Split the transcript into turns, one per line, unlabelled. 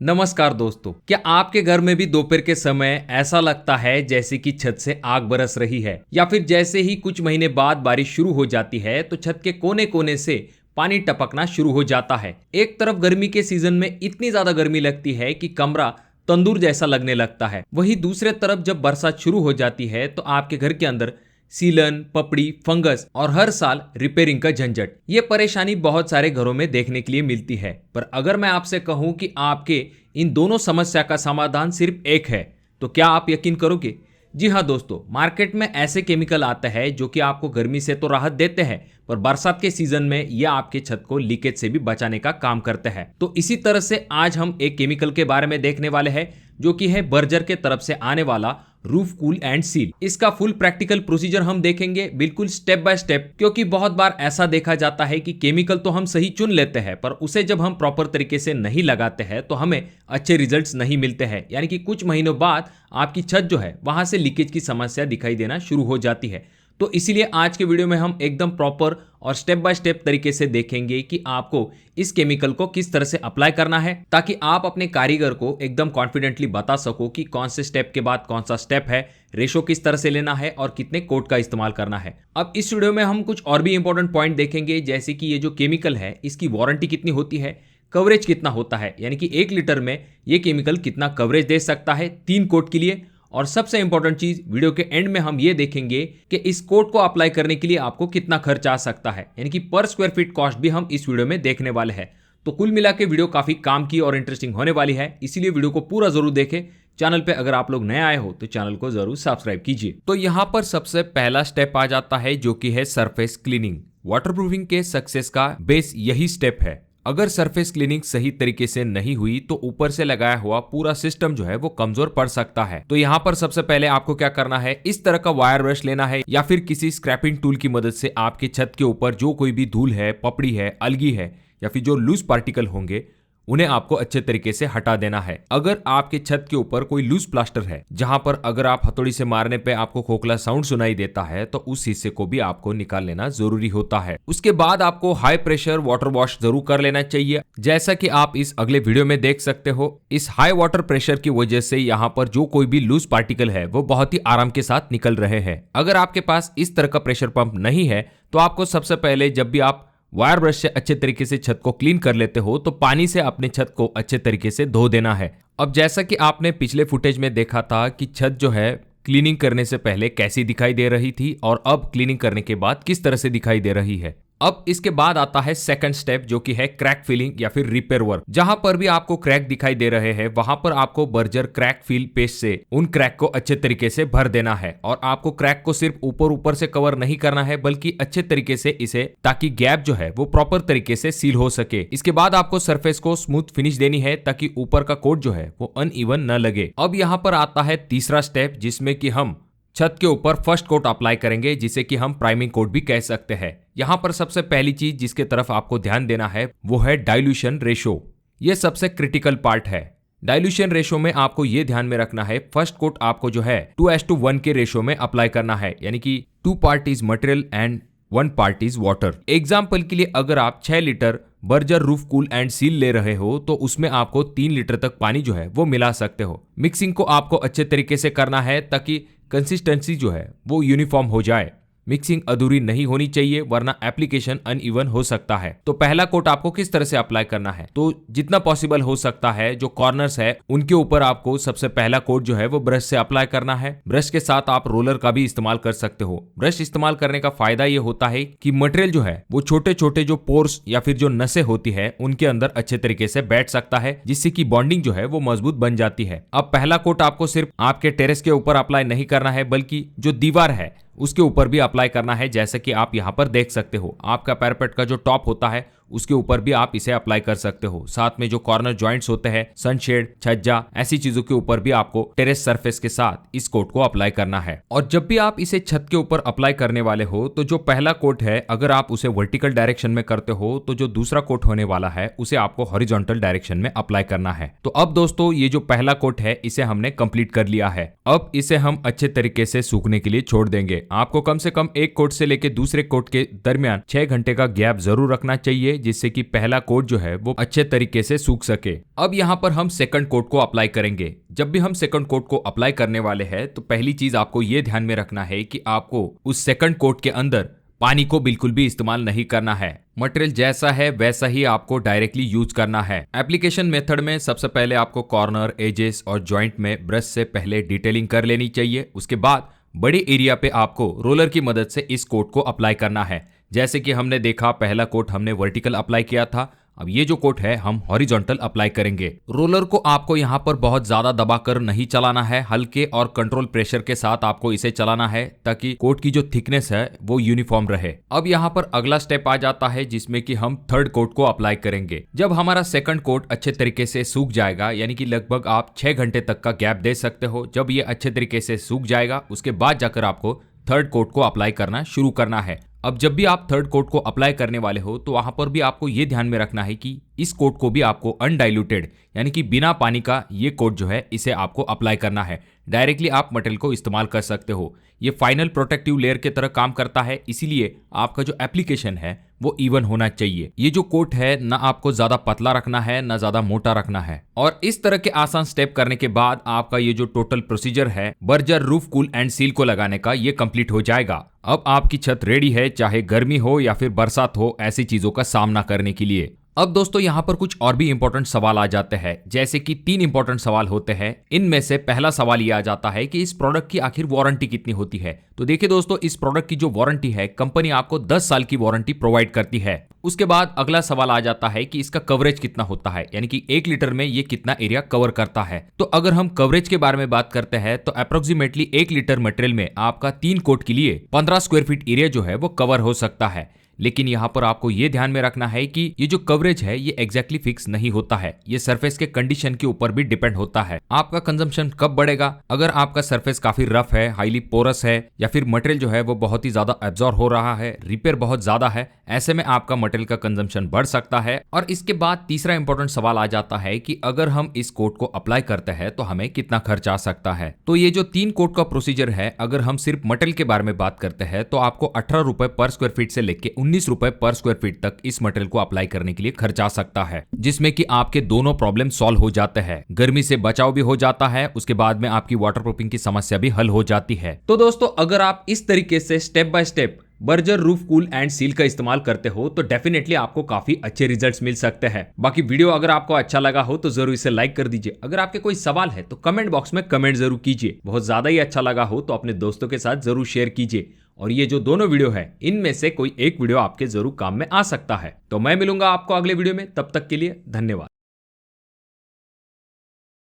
नमस्कार दोस्तों, क्या आपके घर में भी दोपहर के समय ऐसा लगता है जैसे कि छत से आग बरस रही है, या फिर जैसे ही कुछ महीने बाद बारिश शुरू हो जाती है तो छत के कोने कोने से पानी टपकना शुरू हो जाता है। एक तरफ गर्मी के सीजन में इतनी ज्यादा गर्मी लगती है कि कमरा तंदूर जैसा लगने लगता है, वहीं दूसरे तरफ जब बरसात शुरू हो जाती है तो आपके घर के अंदर सीलन, पपड़ी, फंगस और हर साल रिपेयरिंग का झंझट। ये परेशानी बहुत सारे घरों में देखने के लिए मिलती है, पर अगर मैं आपसे कहूं कि आपके इन दोनों समस्या का समाधान सिर्फ एक है, तो क्या आप यकीन करोगे? जी हाँ दोस्तों, मार्केट में ऐसे केमिकल आते हैं जो कि आपको गर्मी से तो राहत देते हैं, पर बरसात के सीजन में यह आपके छत को लीकेज से भी बचाने का काम करते हैं। तो इसी तरह से आज हम एक केमिकल के बारे में देखने वाले हैं जो कि है बर्जर के तरफ से आने वाला रूफ कूल एंड सील। इसका फुल प्रैक्टिकल प्रोसीजर हम देखेंगे, बिल्कुल स्टेप बाय स्टेप, क्योंकि बहुत बार ऐसा देखा जाता है कि केमिकल तो हम सही चुन लेते हैं, पर उसे जब हम प्रॉपर तरीके से नहीं लगाते हैं तो हमें अच्छे रिजल्ट्स नहीं मिलते हैं। यानी कि कुछ महीनों बाद आपकी छत जो है वहां से लीकेज की समस्या दिखाई देना शुरू हो जाती है। तो इसीलिए आज के वीडियो में हम एकदम प्रॉपर और स्टेप बाय स्टेप तरीके से देखेंगे कि आपको इस केमिकल को किस तरह से अप्लाई करना है, ताकि आप अपने कारीगर को एकदम कॉन्फिडेंटली बता सको कि कौन से स्टेप के बाद कौन सा स्टेप है, रेशो किस तरह से लेना है और कितने कोट का इस्तेमाल करना है। अब इस वीडियो में हम कुछ और भी इंपॉर्टेंट पॉइंट देखेंगे, जैसे कि ये जो केमिकल है इसकी वारंटी कितनी होती है, कवरेज कितना होता है, यानी कि 1 लीटर में ये केमिकल कितना कवरेज दे सकता है 3 कोट के लिए, और सबसे इंपॉर्टेंट चीज वीडियो के एंड में हम ये देखेंगे कि इस कोट को अप्लाई करने के लिए आपको कितना खर्च आ सकता है, यानी कि पर स्क्वायर फीट कॉस्ट भी हम इस वीडियो में देखने वाले हैं। तो कुल मिला के वीडियो काफी काम की और इंटरेस्टिंग होने वाली है, इसीलिए वीडियो को पूरा जरूर देखें। चैनल पे अगर आप लोग नए आए हो तो चैनल को जरूर सब्सक्राइब कीजिए। तो यहाँ पर सबसे पहला स्टेप आ जाता है जो कि है सरफेस क्लीनिंग। वाटरप्रूफिंग के सक्सेस का बेस यही स्टेप है। अगर सरफेस क्लीनिंग सही तरीके से नहीं हुई तो ऊपर से लगाया हुआ पूरा सिस्टम जो है वो कमजोर पड़ सकता है। तो यहाँ पर सबसे पहले आपको क्या करना है, इस तरह का वायर ब्रश लेना है या फिर किसी स्क्रैपिंग टूल की मदद से आपके छत के ऊपर जो कोई भी धूल है, पपड़ी है, अलगी है या फिर जो लूज पार्टिकल होंगे उन्हें आपको अच्छे तरीके से हटा देना है। अगर आपके छत के ऊपर कोई लूज प्लास्टर है जहां पर अगर आप हथौड़ी से मारने पे आपको खोखला साउंड सुनाई देता है तो उस हिस्से को भी आपको निकाल लेना जरूरी होता है। उसके बाद आपको हाई प्रेशर वाटर वॉश जरूर कर लेना चाहिए, जैसा कि आप इस अगले वीडियो में देख सकते हो। इस हाई वाटर प्रेशर की वजह से यहाँ पर जो कोई भी लूज पार्टिकल है वो बहुत ही आराम के साथ निकल रहे हैं। अगर आपके पास इस तरह का प्रेशर पंप नहीं है तो आपको सबसे पहले जब भी आप वायर ब्रश से अच्छे तरीके से छत को क्लीन कर लेते हो तो पानी से अपने छत को अच्छे तरीके से धो देना है। अब जैसा कि आपने पिछले फुटेज में देखा था कि छत जो है क्लीनिंग करने से पहले कैसी दिखाई दे रही थी और अब क्लीनिंग करने के बाद किस तरह से दिखाई दे रही है। अब इसके बाद आता है सेकंड स्टेप जो कि है क्रैक फिलिंग या फिर रिपेयर वर्क। जहां पर भी आपको क्रैक दिखाई दे रहे हैं वहां पर आपको बर्जर क्रैक फिल पेस्ट से उन क्रैक को अच्छे तरीके से भर देना है, और आपको क्रैक को सिर्फ ऊपर ऊपर से कवर नहीं करना है बल्कि अच्छे तरीके से इसे, ताकि गैप जो है वो प्रॉपर तरीके से सील हो सके। इसके बाद आपको सरफेस को स्मूथ फिनिश देनी है ताकि ऊपर का कोट जो है वो अनइवन न लगे। अब यहाँ पर आता है तीसरा स्टेप जिसमें कि हम छत के ऊपर फर्स्ट कोट अप्लाई करेंगे, जिसे कि हम प्राइमिंग कोट भी कह सकते हैं। यहाँ पर सबसे पहली चीज जिसके तरफ आपको ध्यान देना है वो है डाइल्यूशन रेशो। ये सबसे क्रिटिकल पार्ट है। डाइल्यूशन रेशो में आपको ये ध्यान में रखना है, फर्स्ट कोट आपको जो है 2:1 के रेशो में अप्लाई करना है, यानी कि 2 part is material and 1 part is water. Example के लिए अगर आप 6 litre Berger roof cool and seal ले रहे हो तो उसमें आपको 3 लीटर तक पानी जो है वो मिला सकते हो। मिक्सिंग को आपको अच्छे तरीके से करना है ताकि कंसिस्टेंसी जो है वो यूनिफॉर्म हो जाए। मिक्सिंग अधूरी नहीं होनी चाहिए वरना एप्लीकेशन अनइवन हो सकता है। तो पहला कोट आपको किस तरह से अप्लाई करना है, तो जितना पॉसिबल हो सकता है जो कॉर्नर्स है उनके ऊपर आपको सबसे पहला कोट जो है वो ब्रश से अप्लाई करना है। ब्रश के साथ आप रोलर का भी इस्तेमाल कर सकते हो। ब्रश इस्तेमाल करने का फायदा ये होता है कि मटेरियल जो है वो छोटे छोटे जो पोर्स या फिर जो नसें होती है उनके अंदर अच्छे तरीके से बैठ सकता है, जिससे कि बॉन्डिंग जो है वो मजबूत बन जाती है। अब पहला कोट आपको सिर्फ आपके टेरेस के ऊपर अप्लाई नहीं करना है बल्कि जो दीवार है उसके ऊपर भी अप्लाई करना है, जैसे कि आप यहाँ पर देख सकते हो। आपका पैरापेट का जो टॉप होता है उसके ऊपर भी आप इसे अप्लाई कर सकते हो। साथ में जो कॉर्नर जॉइंट्स होते हैं, सनशेड, छज्जा, ऐसी चीजों के ऊपर भी आपको टेरेस सरफेस के साथ इस कोट को अप्लाई करना है। और जब भी आप इसे छत के ऊपर अप्लाई करने वाले हो तो जो पहला कोट है अगर आप उसे वर्टिकल डायरेक्शन में करते हो तो जो दूसरा कोट होने वाला है उसे आपको हॉरिजॉन्टल डायरेक्शन में अप्लाई करना है। तो अब दोस्तों ये जो पहला कोट है इसे हमने कंप्लीट कर लिया है। अब इसे हम अच्छे तरीके से सूखने के लिए छोड़ देंगे। आपको कम से कम एक कोट से लेकर दूसरे कोट के दरमियान 6 घंटे का गैप जरूर रखना चाहिए, जिससे कि पहला कोट जो है वो अच्छे तरीके से सूख सके। अब यहाँ पर हम सेकंड कोट को अप्लाई करेंगे। जब भी हम सेकंड कोट को अप्लाई करने वाले हैं तो पहली चीज आपको ये ध्यान में रखना है कि आपको उस सेकंड कोट के अंदर पानी को बिल्कुल भी इस्तेमाल नहीं करना है। मटेरियल जैसा है वैसा ही आपको डायरेक्टली यूज करना है। एप्लीकेशन मेथड में सबसे पहले आपको कॉर्नर, एजेस और जॉइंट में ब्रश से पहले डिटेलिंग कर लेनी चाहिए। उसके बाद बड़े एरिया पे आपको रोलर की मदद से इस कोट को अप्लाई करना है। जैसे कि हमने देखा पहला कोट हमने वर्टिकल अप्लाई किया था, अब ये जो कोट है हम हॉरिजॉन्टल अप्लाई करेंगे। रोलर को आपको यहाँ पर बहुत ज्यादा दबाकर नहीं चलाना है, हल्के और कंट्रोल प्रेशर के साथ आपको इसे चलाना है ताकि कोट की जो थिकनेस है वो यूनिफॉर्म रहे। अब यहाँ पर अगला स्टेप आ जाता है जिसमें कि हम थर्ड कोट को अप्लाई करेंगे। जब हमारा सेकंड कोट अच्छे तरीके से सूख जाएगा, यानी कि लगभग आप 6 घंटे तक का गैप दे सकते हो, जब ये अच्छे तरीके से सूख जाएगा उसके बाद जाकर आपको थर्ड कोट को अप्लाई करना शुरू करना है। अब जब भी आप थर्ड कोट को अप्लाई करने वाले हो तो वहां पर भी आपको ये ध्यान में रखना है कि इस कोट को भी आपको अनडाइल्यूटेड यानी कि बिना पानी का ये कोट जो है इसे आपको अप्लाई करना है। डायरेक्टली आप मटेरियल को इस्तेमाल कर सकते हो। ये फाइनल प्रोटेक्टिव लेयर की तरह काम करता है, इसीलिए आपका जो एप्लीकेशन है वो इवन होना चाहिए। ये जो कोट है ना आपको ज्यादा पतला रखना है ना ज्यादा मोटा रखना है। और इस तरह के आसान स्टेप करने के बाद आपका ये जो टोटल प्रोसीजर है Berger roof cool and seal को लगाने का ये कंप्लीट हो जाएगा। अब आपकी छत रेडी है, चाहे गर्मी हो या फिर बरसात हो, ऐसी चीजों का सामना करने के लिए। अब दोस्तों यहाँ पर कुछ और भी इंपॉर्टेंट सवाल आ जाते हैं, जैसे कि 3 इंपॉर्टेंट सवाल होते हैं। इनमें से पहला सवाल ये आ जाता है कि इस प्रोडक्ट की आखिर वारंटी कितनी होती है। तो देखिए दोस्तों, इस प्रोडक्ट की जो वारंटी है कंपनी आपको 10 साल की वारंटी प्रोवाइड करती है। उसके बाद अगला सवाल आ जाता है कि इसका कवरेज कितना होता है, यानी कि 1 लीटर में ये कितना एरिया कवर करता है। तो अगर हम कवरेज के बारे में बात करते हैं तो अप्रोक्सीमेटली 1 लीटर मटेरियल में आपका 3 कोट के लिए 15 स्क्वायर फीट एरिया जो है वो कवर हो सकता है। लेकिन यहाँ पर आपको ये ध्यान में रखना है कि ये जो कवरेज है ये एग्जैक्टली फिक्स नहीं होता है, ये सरफेस के कंडीशन के ऊपर भी डिपेंड होता है। आपका कंजम्पशन कब बढ़ेगा, अगर आपका सरफेस काफी रफ है, हाईली पोरस है या फिर मटेरियल जो है वो बहुत ही ज्यादा एब्जॉर्ब हो रहा है, रिपेयर बहुत ज्यादा है, ऐसे में आपका मटेरियल का कंजम्पशन बढ़ सकता है। और इसके बाद तीसरा इंपॉर्टेंट सवाल आ जाता है कि अगर हम इस कोट को अप्लाई करते हैं तो हमें कितना खर्च आ सकता है। तो ये जो 3 कोट का प्रोसीजर है, अगर हम सिर्फ मटेरियल के बारे में बात करते हैं तो आपको 18 रुपए पर स्क्वायर फीट से लेके 19 रुपए पर स्क्वायर फीट तक इस मटेरियल को अप्लाई करने के लिए खर्च आ सकता है, जिसमें कि आपके दोनों प्रॉब्लम सॉल्व हो जाते हैं। गर्मी से बचाव भी हो जाता है, उसके बाद में आपकी वाटरप्रूफिंग की समस्या भी हल हो जाती है। तो दोस्तों, अगर आप इस तरीके से step by step Berger roof cool and seal का इस्तेमाल करते हो तो डेफिनेटली आपको काफी अच्छे रिजल्ट्स मिल सकते हैं। बाकी वीडियो अगर आपको अच्छा लगा हो तो जरूर इसे लाइक कर दीजिए। अगर आपके कोई सवाल है तो कमेंट बॉक्स में कमेंट जरूर कीजिए। बहुत ज्यादा ही अच्छा लगा हो तो अपने दोस्तों के साथ जरूर शेयर कीजिए। और ये जो दोनों वीडियो है इनमें से कोई एक वीडियो आपके जरूर काम में आ सकता है। तो मैं मिलूंगा आपको अगले वीडियो में, तब तक के लिए धन्यवाद।